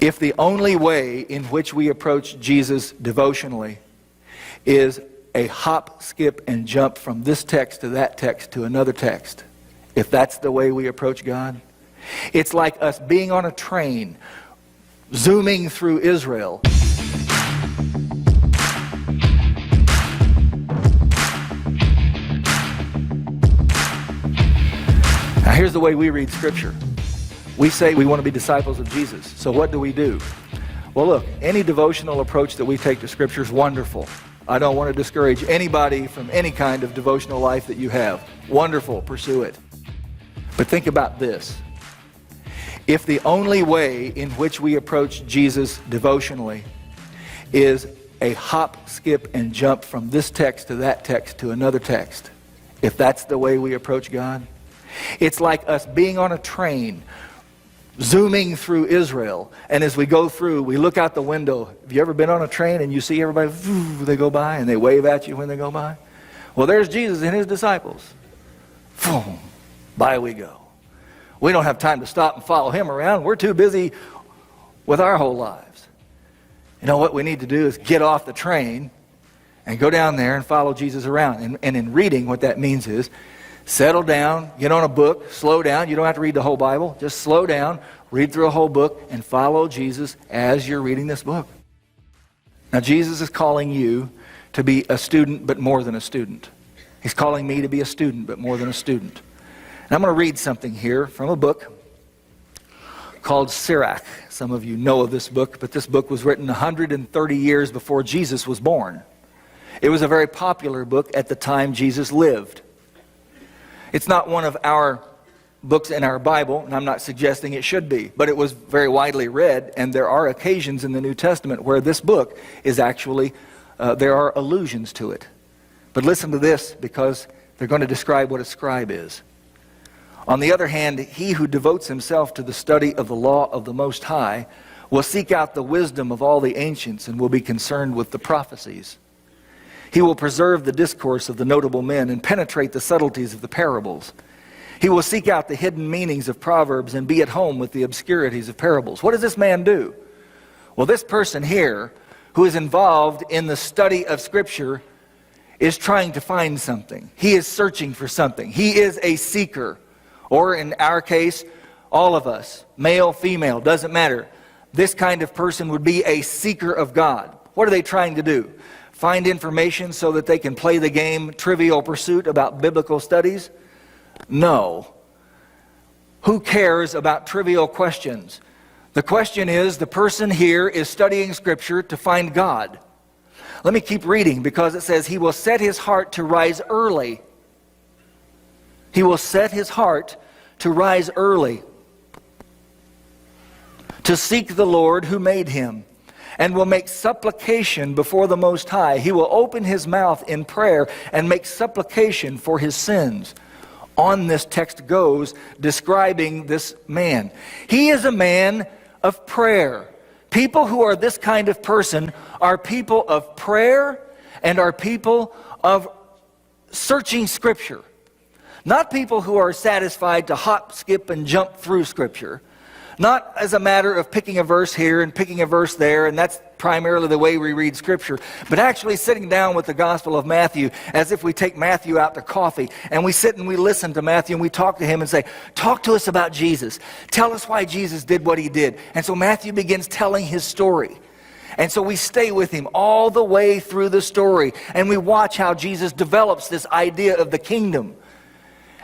If the only way in which we approach Jesus devotionally is a hop, skip, and jump from this text to that text to another text, if that's the way we approach God, it's like us being on a train, zooming through Israel. Now here's the way we read Scripture. We say we want to be disciples of Jesus. So what do? Well, look, any devotional approach that we take to Scripture is wonderful. I don't want to discourage anybody from any kind of devotional life that you have. Wonderful, pursue it. But think about this. If the only way in which we approach Jesus devotionally is a hop, skip, and jump from this text to that text to another text, if that's the way we approach God, it's like us being on a train, zooming through Israel, and as we go through, we look out the window. Have you ever been on a train and you see everybody, they go by and they wave at you when they go by? Well, there's Jesus and his disciples. Boom, by we go. We don't have time to stop and follow him around. We're too busy with our whole lives. You know what we need to do is get off the train and go down there and follow Jesus around. And in reading, what that means is settle down, get on a book, slow down. You don't have to read the whole Bible. Just slow down, read through a whole book, and follow Jesus as you're reading this book. Now, Jesus is calling you to be a student, but more than a student. He's calling me to be a student, but more than a student. And I'm going to read something here from a book called Sirach. Some of you know of this book, but this book was written 130 years before Jesus was born. It was a very popular book at the time Jesus lived. It's not one of our books in our Bible, and I'm not suggesting it should be, but it was very widely read, and there are occasions in the New Testament where this book is actually, there are allusions to it. But listen to this, because they're going to describe what a scribe is. On the other hand, he who devotes himself to the study of the law of the Most High will seek out the wisdom of all the ancients and will be concerned with the prophecies. He will preserve the discourse of the notable men and penetrate the subtleties of the parables. He will seek out the hidden meanings of proverbs and be at home with the obscurities of parables. What does this man do? Well, this person here, who is involved in the study of Scripture, is trying to find something. He is searching for something. He is a seeker. Or in our case, all of us, male, female, doesn't matter. This kind of person would be a seeker of God. What are they trying to do? Find information so that they can play the game Trivial Pursuit about biblical studies? No. Who cares about trivial questions? The question is, the person here is studying Scripture to find God. Let me keep reading, because it says, he will set his heart to rise early. He will set his heart to rise early, to seek the Lord who made him, and will make supplication before the Most High. He will open his mouth in prayer and make supplication for his sins. On this text goes describing this man. He is a man of prayer. People who are this kind of person are people of prayer and are people of searching Scripture. Not people who are satisfied to hop, skip, and jump through Scripture. Not as a matter of picking a verse here and picking a verse there, and that's primarily the way we read Scripture, but actually sitting down with the Gospel of Matthew as if we take Matthew out to coffee, and we sit and we listen to Matthew and we talk to him and say, talk to us about Jesus. Tell us why Jesus did what he did. And so Matthew begins telling his story. And so we stay with him all the way through the story, and we watch how Jesus develops this idea of the kingdom.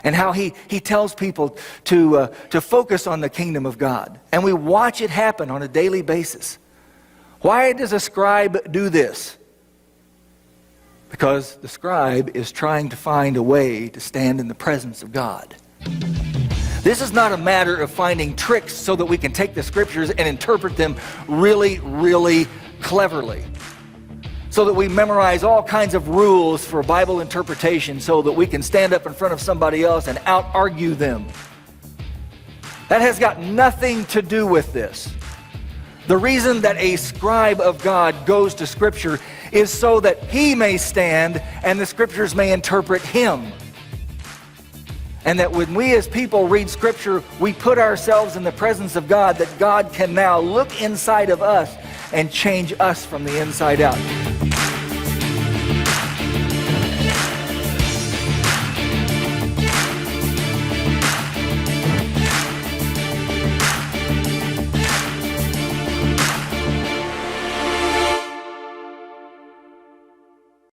And how he tells people to focus on the kingdom of God. And we watch it happen on a daily basis. Why does a scribe do this? Because the scribe is trying to find a way to stand in the presence of God. This is not a matter of finding tricks so that we can take the Scriptures and interpret them really, really cleverly. So that we memorize all kinds of rules for Bible interpretation so that we can stand up in front of somebody else and out-argue them. That has got nothing to do with this. The reason that a scribe of God goes to Scripture is so that he may stand and the Scriptures may interpret him. And that when we as people read Scripture, we put ourselves in the presence of God, that God can now look inside of us and change us from the inside out.